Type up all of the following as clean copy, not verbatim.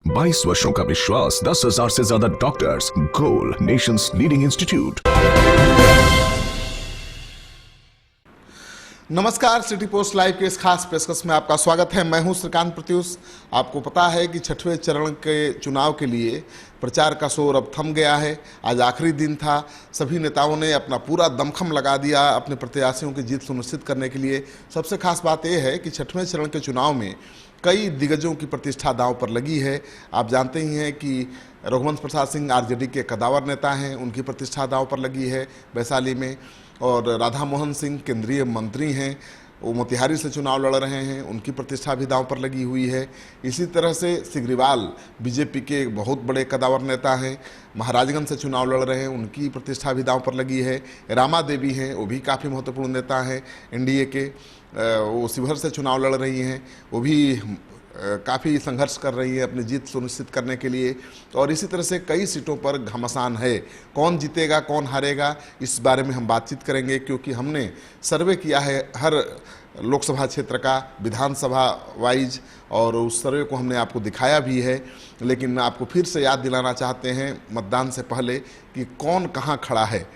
22 वर्षों का विश्वास, 10,000 से ज्यादा डॉक्टर्स, गोल नेशंस लीडिंग इंस्टीट्यूट। नमस्कार, सिटी पोस्ट लाइव के इस खास पेशकश में आपका स्वागत है। मैं हूं श्रीकांत प्रत्युष। आपको पता है कि छठवें चरण के चुनाव के लिए प्रचार का शोर अब थम गया है। आज आखिरी दिन था। सभी नेताओं ने अपना पूरा दमखम लगा दिया अपने प्रत्याशियों की जीत सुनिश्चित करने के लिए। सबसे खास बात यह है कि छठवें चरण के चुनाव में कई दिग्गजों की प्रतिष्ठा दांव पर लगी है। आप जानते ही हैं कि रघुवंश प्रसाद सिंह आरजेडी के कदावर नेता हैं, उनकी प्रतिष्ठा दांव पर लगी है वैशाली में। और राधा मोहन सिंह केंद्रीय मंत्री हैं, वो मोतिहारी से चुनाव लड़ रहे हैं, उनकी प्रतिष्ठा भी दांव पर लगी हुई है। इसी तरह से सिग्रीवाल बीजेपी के बहुत बड़े कदावर नेता हैं, महाराजगंज से चुनाव लड़ रहे हैं, उनकी प्रतिष्ठा भी दांव पर लगी है। रामा देवी हैं, वो भी काफ़ी महत्वपूर्ण नेता हैं एनडीए के, वो शिवहर से चुनाव लड़ रही हैं, वो भी काफ़ी संघर्ष कर रही है अपनी जीत सुनिश्चित करने के लिए। और इसी तरह से कई सीटों पर घमासान है। कौन जीतेगा कौन हारेगा इस बारे में हम बातचीत करेंगे, क्योंकि हमने सर्वे किया है हर लोकसभा क्षेत्र का विधानसभा वाइज, और उस सर्वे को हमने आपको दिखाया भी है। लेकिन आपको फिर से याद दिलाना चाहते हैं मतदान से पहले कि कौन कहाँ खड़ा है।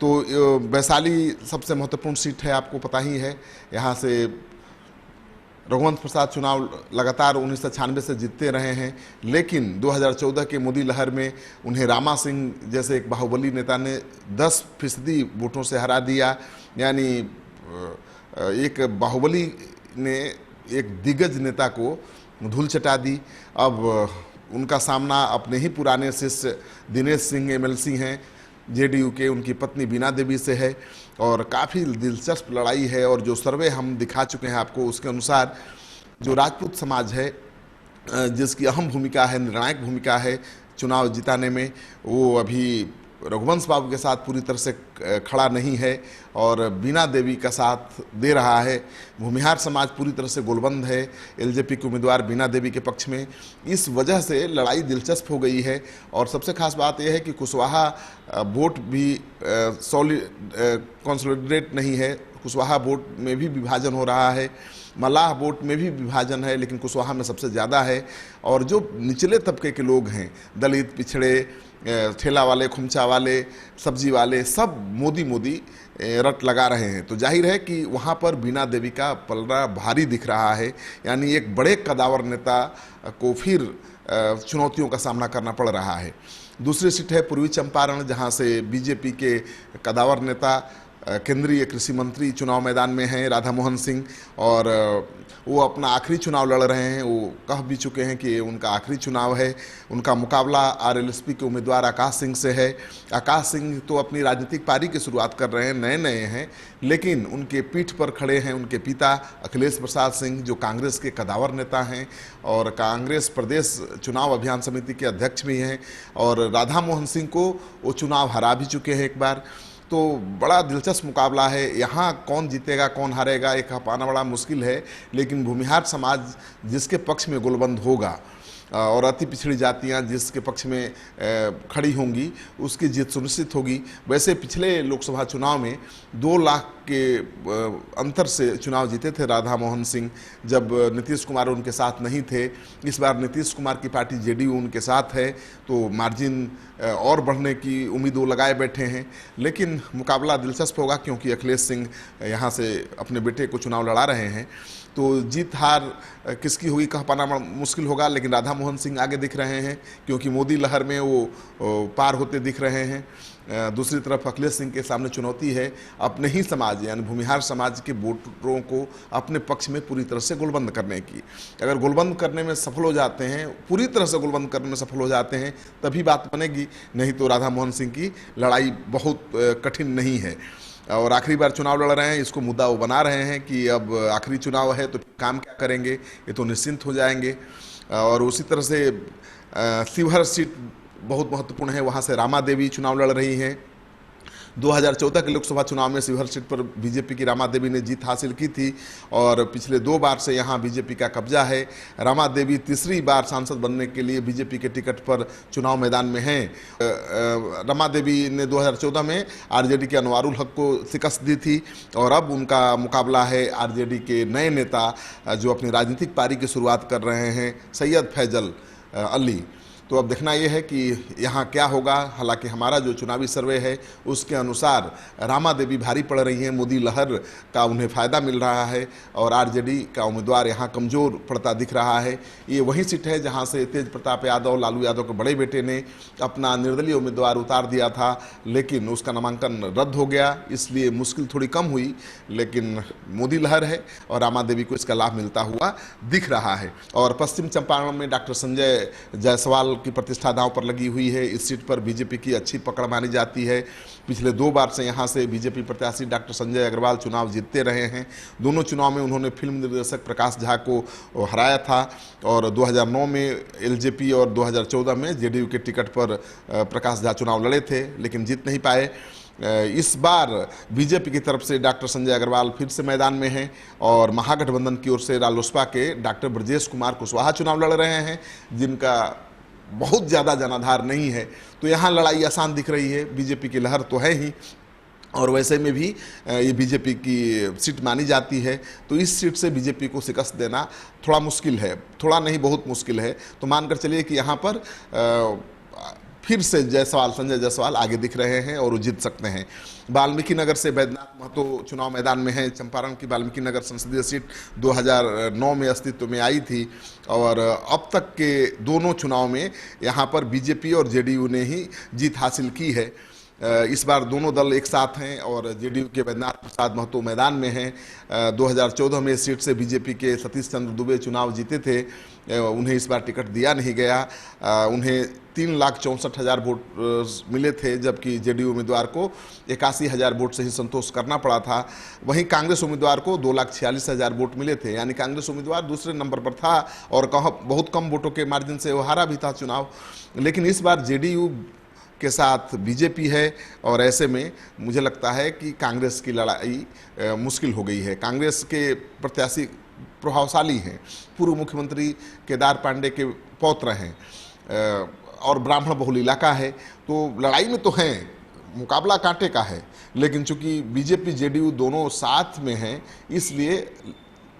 तो वैशाली सबसे महत्वपूर्ण सीट है, आपको पता ही है। यहाँ से रघुवंश प्रसाद चुनाव लगातार 1996 से जीतते रहे हैं, लेकिन 2014 के मोदी लहर में उन्हें रामा सिंह जैसे एक बाहुबली नेता ने 10% वोटों से हरा दिया। यानी एक बाहुबली ने एक दिग्गज नेता को धूल चटा दी। अब उनका सामना अपने ही पुराने शिष्य दिनेश सिंह एमएलसी हैं जेडीयू के, उनकी पत्नी बीना देवी से है, और काफ़ी दिलचस्प लड़ाई है। और जो सर्वे हम दिखा चुके हैं आपको, उसके अनुसार जो राजपूत समाज है जिसकी अहम भूमिका है, निर्णायक भूमिका है चुनाव जिताने में, वो अभी रघुवंश बाबू के साथ पूरी तरह से खड़ा नहीं है और बीना देवी का साथ दे रहा है। भूमिहार समाज पूरी तरह से गोलबंद है एलजेपी के उम्मीदवार बीना देवी के पक्ष में। इस वजह से लड़ाई दिलचस्प हो गई है। और सबसे खास बात यह है कि कुशवाहा वोट भी कंसोलिडेट नहीं है। कुशवाहा वोट में भी विभाजन हो रहा है, मलाह वोट में भी विभाजन है, लेकिन कुशवाहा में सबसे ज़्यादा है। और जो निचले तबके के लोग हैं, दलित, पिछड़े, ठेला वाले, खुमचा वाले, सब्जी वाले, सब मोदी रट लगा रहे हैं। तो जाहिर है कि वहाँ पर बीना देवी का पलड़ा भारी दिख रहा है। यानी एक बड़े कदावर नेता को फिर चुनौतियों का सामना करना पड़ रहा है। दूसरी सीट है पूर्वी चंपारण, जहाँ से बीजेपी के कदावर नेता केंद्रीय कृषि मंत्री चुनाव मैदान में हैं राधा मोहन सिंह, और वो अपना आखिरी चुनाव लड़ रहे हैं। वो कह भी चुके हैं कि उनका आखिरी चुनाव है। उनका मुकाबला आरएलएसपी के उम्मीदवार आकाश सिंह से है। आकाश सिंह तो अपनी राजनीतिक पारी की शुरुआत कर रहे हैं, नए हैं, लेकिन उनके पीठ पर खड़े हैं उनके पिता अखिलेश प्रसाद सिंह, जो कांग्रेस के कदावर नेता हैं और कांग्रेस प्रदेश चुनाव अभियान समिति के अध्यक्ष भी हैं। और राधा मोहन सिंह को वो चुनाव हरा भी चुके हैं एक बार। तो बड़ा दिलचस्प मुकाबला है। यहाँ कौन जीतेगा कौन हारेगा एक पाना बड़ा मुश्किल है, लेकिन भूमिहार समाज जिसके पक्ष में गोलबंद होगा और अति पिछड़ी जातियाँ जिसके पक्ष में खड़ी होंगी, उसकी जीत सुनिश्चित होगी। वैसे पिछले लोकसभा चुनाव में 2 लाख के अंतर से चुनाव जीते थे राधा मोहन सिंह, जब नीतीश कुमार उनके साथ नहीं थे। इस बार नीतीश कुमार की पार्टी जेडीयू उनके साथ है, तो मार्जिन और बढ़ने की उम्मीद वो लगाए बैठे हैं। लेकिन मुकाबला दिलचस्प होगा, क्योंकि अखिलेश सिंह यहाँ से अपने बेटे को चुनाव लड़ा रहे हैं। तो जीत हार किसकी होगी कह पाना मुश्किल होगा, लेकिन राधा मोहन सिंह आगे दिख रहे हैं, क्योंकि मोदी लहर में वो पार होते दिख रहे हैं। दूसरी तरफ अखिलेश सिंह के सामने चुनौती है अपने ही समाज यानी भूमिहार समाज के वोटरों को अपने पक्ष में पूरी तरह से गोलबंद करने की। अगर गोलबंद करने में सफल हो जाते हैं, पूरी तरह से गोलबंद करने में सफल हो जाते हैं, तभी बात बनेगी, नहीं तो राधा मोहन सिंह की लड़ाई बहुत कठिन नहीं है। और आखिरी बार चुनाव लड़ रहे हैं, इसको मुद्दा वो बना रहे हैं कि अब आखिरी चुनाव है तो काम क्या करेंगे, ये तो निश्चिंत हो जाएंगे। और उसी तरह से शिवहर सीट बहुत महत्वपूर्ण है, वहाँ से रामा देवी चुनाव लड़ रही हैं। 2014 के लोकसभा चुनाव में शिवहर सीट पर बीजेपी की रामा देवी ने जीत हासिल की थी और पिछले 2 बार से यहाँ बीजेपी का कब्जा है। रामा देवी तीसरी बार सांसद बनने के लिए बीजेपी के टिकट पर चुनाव मैदान में हैं। रामा देवी ने 2014 में आरजेडी के अनवारुल हक को शिकस्त दी थी और अब उनका मुकाबला है आरजेडी के नए नेता जो अपनी राजनीतिक पारी की शुरुआत कर रहे हैं, सैयद फैजल अली। तो अब देखना ये है कि यहाँ क्या होगा। हालांकि हमारा जो चुनावी सर्वे है उसके अनुसार रामा देवी भारी पड़ रही हैं, मोदी लहर का उन्हें फ़ायदा मिल रहा है और आरजेडी का उम्मीदवार यहाँ कमज़ोर पड़ता दिख रहा है। ये वही सीट है जहाँ से तेज प्रताप यादव, लालू यादव के बड़े बेटे ने अपना निर्दलीय उम्मीदवार उतार दिया था, लेकिन उसका नामांकन रद्द हो गया, इसलिए मुश्किल थोड़ी कम हुई। लेकिन मोदी लहर है और रामा देवी को इसका लाभ मिलता हुआ दिख रहा है। और पश्चिम चंपारण में डॉक्टर संजय जायसवाल की प्रतिष्ठा दांव पर लगी हुई है। इस सीट पर बीजेपी की अच्छी पकड़ मानी जाती है। पिछले 2 बार से यहां से बीजेपी प्रत्याशी डॉक्टर संजय अग्रवाल चुनाव जीतते रहे हैं। दोनों चुनाव में उन्होंने फिल्म निर्देशक प्रकाश झा को हराया था और 2009 में एलजेपी और 2014 में जेडीयू के टिकट पर प्रकाश झा चुनाव लड़े थे, लेकिन जीत नहीं पाए। इस बार बीजेपी की तरफ से डॉक्टर संजय अग्रवाल फिर से मैदान में हैं और महागठबंधन की ओर से रालोसपा के डॉक्टर ब्रजेश कुमार कुशवाहा चुनाव लड़ रहे हैं, जिनका बहुत ज़्यादा जनाधार नहीं है। तो यहाँ लड़ाई आसान दिख रही है। बीजेपी की लहर तो है ही और वैसे में भी ये बीजेपी की सीट मानी जाती है। तो इस सीट से बीजेपी को शिकस्त देना थोड़ा मुश्किल है, थोड़ा नहीं बहुत मुश्किल है। तो मानकर चलिए कि यहाँ पर फिर से संजय जायसवाल आगे दिख रहे हैं और वो जीत सकते हैं। वाल्मीकि नगर से बैद्यनाथ महतो चुनाव मैदान में है। चंपारण की वाल्मीकि नगर संसदीय सीट 2009 में अस्तित्व में आई थी और अब तक के दोनों चुनाव में यहाँ पर बीजेपी और जेडीयू ने ही जीत हासिल की है। इस बार दोनों दल एक साथ हैं और जेडीयू के बैद्यनाथ प्रसाद महतो मैदान में हैं। 2014 में इस सीट से बीजेपी के सतीश चंद्र दुबे चुनाव जीते थे, उन्हें इस बार टिकट दिया नहीं गया। उन्हें 3,64,000 वोट मिले थे, जबकि जेडीयू उम्मीदवार को 81,000 वोट से ही संतोष करना पड़ा था। वहीं कांग्रेस उम्मीदवार को 2,46,000 वोट मिले थे, यानी कांग्रेस उम्मीदवार दूसरे नंबर पर था और बहुत कम वोटों के मार्जिन से वो हारा भी था चुनाव। लेकिन इस बार जेडीयू के साथ बीजेपी है और ऐसे में मुझे लगता है कि कांग्रेस की लड़ाई मुश्किल हो गई है। कांग्रेस के प्रत्याशी प्रभावशाली हैं, पूर्व मुख्यमंत्री केदार पांडे के पौत्र हैं और ब्राह्मण बहुल इलाका है। तो लड़ाई में तो हैं, मुकाबला कांटे का है, लेकिन चूंकि बीजेपी जेडीयू दोनों साथ में हैं, इसलिए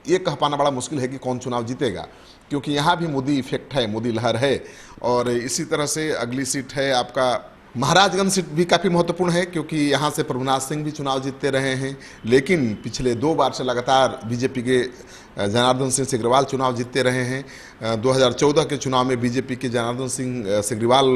ये कह पाना बड़ा मुश्किल है कि कौन चुनाव जीतेगा, क्योंकि यहाँ भी मोदी इफेक्ट है, मोदी लहर है। और इसी तरह से अगली सीट है आपका महाराजगंज सीट भी काफ़ी महत्वपूर्ण है, क्योंकि यहाँ से प्रभुनाथ सिंह भी चुनाव जीतते रहे हैं, लेकिन पिछले 2 बार से लगातार बीजेपी के जनार्दन सिंह सिग्रीवाल चुनाव जीतते रहे हैं। 2014 के चुनाव में बीजेपी के जनार्दन सिंह सिग्रीवाल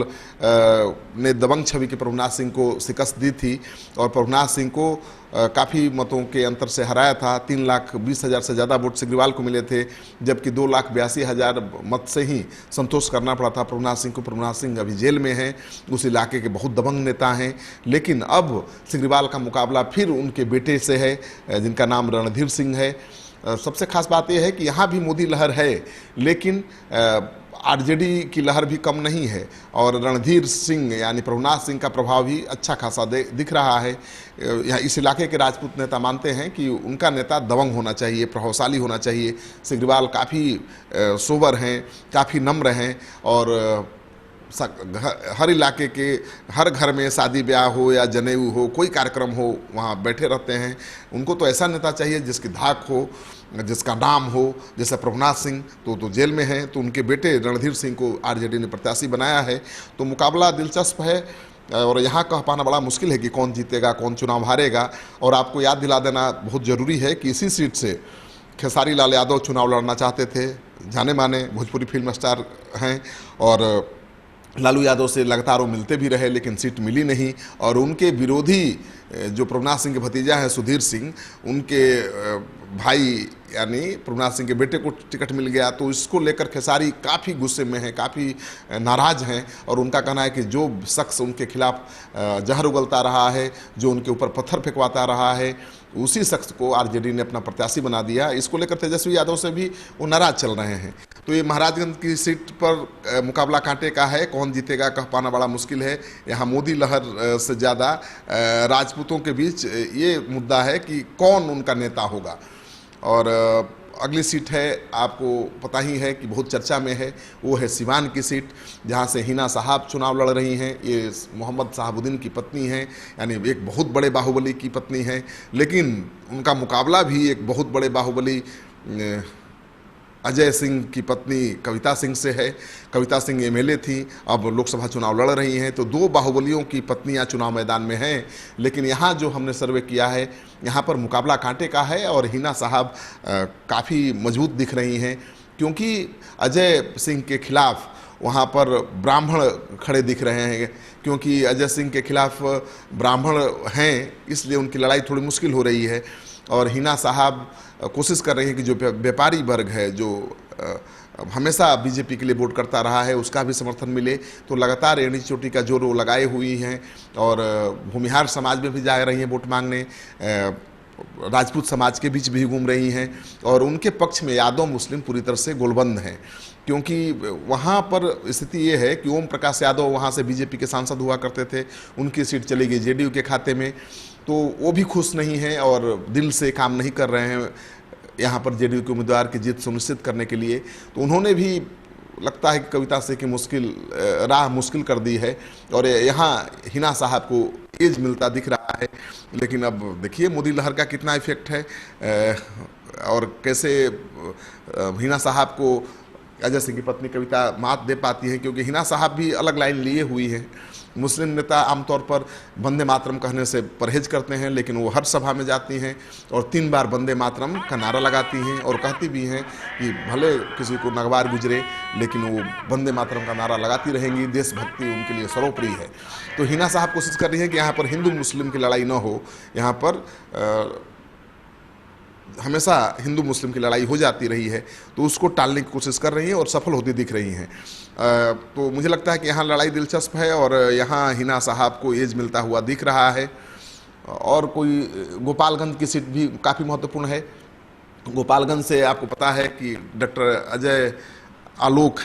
ने दबंग छवि के प्रभुनाथ सिंह को शिकस्त दी थी और प्रभुनाथ सिंह को काफ़ी मतों के अंतर से हराया था। 3,20,000 से ज़्यादा वोट सिग्रीवाल को मिले थे, जबकि 2,82,000 मत से ही संतोष करना पड़ा था प्रभुनाथ सिंह को। प्रभुनाथ सिंह अभी जेल में हैं, उस इलाके के बहुत दबंग नेता हैं, लेकिन अब सिग्रीवाल का मुकाबला फिर उनके बेटे से है, जिनका नाम रणधीर सिंह है। सबसे खास बात यह है कि यहाँ भी मोदी लहर है, लेकिन आरजेडी की लहर भी कम नहीं है और रणधीर सिंह यानी प्रभुनाथ सिंह का प्रभाव भी अच्छा खासा दिख रहा है। यहाँ इस इलाके के राजपूत नेता मानते हैं कि उनका नेता दबंग होना चाहिए, प्रभावशाली होना चाहिए। सिग्रीवाल काफ़ी सोबर हैं, काफ़ी नम्र हैं और हर इलाके के हर घर में शादी ब्याह हो या जनेऊ हो, कोई कार्यक्रम हो, वहाँ बैठे रहते हैं। उनको तो ऐसा नेता चाहिए जिसकी धाक हो, जिसका नाम हो। जैसे प्रभुनाथ सिंह तो जेल में हैं, तो उनके बेटे रणधीर सिंह को आरजेडी ने प्रत्याशी बनाया है। तो मुकाबला दिलचस्प है और यहाँ कह पाना बड़ा मुश्किल है कि कौन जीतेगा, कौन चुनाव हारेगा। और आपको याद दिला देना बहुत ज़रूरी है कि इसी सीट से खेसारी लाल यादव चुनाव लड़ना चाहते थे, जाने माने भोजपुरी फिल्म स्टार हैं, और लालू यादव से लगातार वो मिलते भी रहे, लेकिन सीट मिली नहीं। और उनके विरोधी जो प्रभुनाथ सिंह के भतीजा हैं सुधीर सिंह, उनके भाई यानी प्रभुनाथ सिंह के बेटे को टिकट मिल गया। तो इसको लेकर खेसारी काफ़ी गुस्से में हैं, काफ़ी नाराज़ हैं और उनका कहना है कि जो शख्स उनके खिलाफ जहर उगलता रहा है, जो उनके ऊपर पत्थर फेंकवाता रहा है, उसी शख्स को आरजेडी ने अपना प्रत्याशी बना दिया। इसको लेकर तेजस्वी यादव से भी वो नाराज चल रहे हैं। तो ये महाराजगंज की सीट पर मुकाबला कांटे का है, कौन जीतेगा कह पाना बड़ा मुश्किल है। यहाँ मोदी लहर से ज़्यादा राजपूतों के बीच ये मुद्दा है कि कौन उनका नेता होगा। और अगली सीट है, आपको पता ही है कि बहुत चर्चा में है, वो है सिवान की सीट, जहाँ से हिना साहब चुनाव लड़ रही हैं। ये मोहम्मद साहबुद्दीन की पत्नी हैं, यानी एक बहुत बड़े बाहुबली की पत्नी हैं, लेकिन उनका मुकाबला भी एक बहुत बड़े बाहुबली अजय सिंह की पत्नी कविता सिंह से है। कविता सिंह एमएलए थी, अब लोकसभा चुनाव लड़ रही हैं, तो 2 बाहुबलियों की पत्नियां चुनाव मैदान में हैं। लेकिन यहाँ जो हमने सर्वे किया है, यहाँ पर मुकाबला कांटे का है और हिना साहब काफ़ी मजबूत दिख रही हैं, क्योंकि अजय सिंह के खिलाफ वहाँ पर ब्राह्मण खड़े दिख रहे हैं। क्योंकि अजय सिंह के खिलाफ ब्राह्मण हैं, इसलिए उनकी लड़ाई थोड़ी मुश्किल हो रही है। और हिना साहब कोशिश कर रही हैं कि जो व्यापारी वर्ग है, जो हमेशा बीजेपी के लिए वोट करता रहा है, उसका भी समर्थन मिले। तो लगातार एड़ी चोटी का जोर वो लगाए हुई हैं और भूमिहार समाज में भी जा रही हैं वोट मांगने, राजपूत समाज के बीच भी घूम रही हैं और उनके पक्ष में यादव मुस्लिम पूरी तरह से गोलबंद हैं। क्योंकि वहाँ पर स्थिति ये है कि ओम प्रकाश यादव वहाँ से बीजेपी के सांसद हुआ करते थे, उनकी सीट चली गई जेडीयू के खाते में, तो वो भी खुश नहीं हैं और दिल से काम नहीं कर रहे हैं यहाँ पर जेडीयू के उम्मीदवार की जीत सुनिश्चित करने के लिए। तो उन्होंने भी लगता है कि कविता से कि राह मुश्किल कर दी है और यहाँ हिना साहब को एज मिलता दिख रहा है। लेकिन अब देखिए मोदी लहर का कितना इफेक्ट है और कैसे हिना साहब को अजय सिंह की पत्नी कविता मात दे पाती है, क्योंकि हिना साहब भी अलग लाइन लिए हुई है। मुस्लिम नेता आमतौर पर वंदे मातरम कहने से परहेज करते हैं, लेकिन वो हर सभा में जाती हैं और 3 बार वंदे मातरम का नारा लगाती हैं और कहती भी हैं कि भले किसी को नगवार गुजरे, लेकिन वो वंदे मातरम का नारा लगाती रहेंगी। देशभक्ति उनके लिए सर्वोपरि है। तो हिना साहब कोशिश कर रही हैं कि यहाँ पर हिंदू मुस्लिम की लड़ाई न हो, यहाँ पर हमेशा हिंदू मुस्लिम की लड़ाई हो जाती रही है, तो उसको टालने की कोशिश कर रही हैं और सफल होती दिख रही हैं। तो मुझे लगता है कि यहाँ लड़ाई दिलचस्प है और यहाँ हिना साहब को एज मिलता हुआ दिख रहा है। और कोई गोपालगंज की सीट भी काफ़ी महत्वपूर्ण है। गोपालगंज से आपको पता है कि डॉक्टर आलोक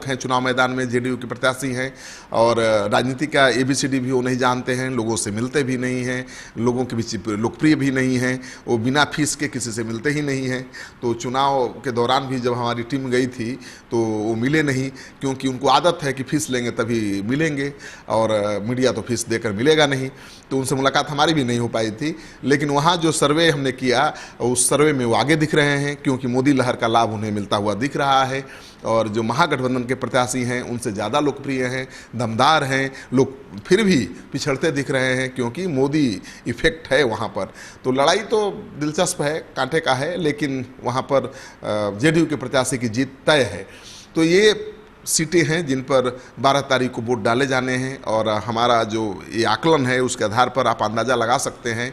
हैं चुनाव मैदान में, जेडीयू के प्रत्याशी हैं और राजनीति का ABCD भी वो नहीं जानते हैं, लोगों से मिलते भी नहीं हैं, लोगों के बीच लोकप्रिय भी नहीं हैं, वो बिना फीस के किसी से मिलते ही नहीं हैं। तो चुनाव के दौरान भी जब हमारी टीम गई थी तो वो मिले नहीं, क्योंकि उनको आदत है कि फीस लेंगे तभी मिलेंगे और मीडिया तो फीस देकर मिलेगा नहीं। तो उनसे मुलाकात हमारी भी नहीं हो पाई थी। लेकिन वहाँ जो सर्वे हमने किया, उस सर्वे में वो आगे दिख रहे हैं, क्योंकि मोदी लहर का लाभ उन्हें मिलता हुआ दिख रहा है और जो महागठबंधन के प्रत्याशी हैं उनसे ज़्यादा लोकप्रिय हैं, दमदार हैं, लोग फिर भी पिछड़ते दिख रहे हैं, क्योंकि मोदी इफेक्ट है वहाँ पर। तो लड़ाई तो दिलचस्प है, कांटे का है, लेकिन वहाँ पर जेडीयू के प्रत्याशी की जीत तय है। तो ये सीटें हैं जिन पर 12 तारीख को वोट डाले जाने हैं और हमारा जो ये आकलन है उसके आधार पर आप अंदाज़ा लगा सकते हैं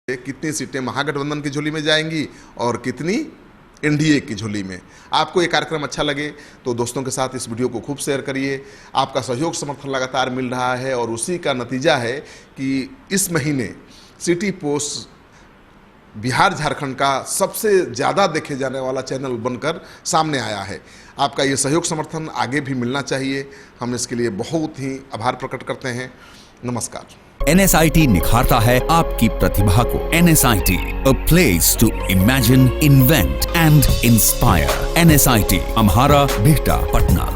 कितनी सीटें महागठबंधन की झोली में जाएंगी और कितनी एनडीए की झोली में। आपको ये कार्यक्रम अच्छा लगे तो दोस्तों के साथ इस वीडियो को खूब शेयर करिए। आपका सहयोग समर्थन लगातार मिल रहा है और उसी का नतीजा है कि इस महीने सिटी पोस्ट बिहार झारखंड का सबसे ज़्यादा देखे जाने वाला चैनल बनकर सामने आया है। आपका ये सहयोग समर्थन आगे भी मिलना चाहिए, हम इसके लिए बहुत ही आभार प्रकट करते हैं। नमस्कार। NSIT निखारता है आपकी प्रतिभा को। NSIT, a place to imagine, invent and inspire. NSIT, अम्हारा, Bihta, Patna.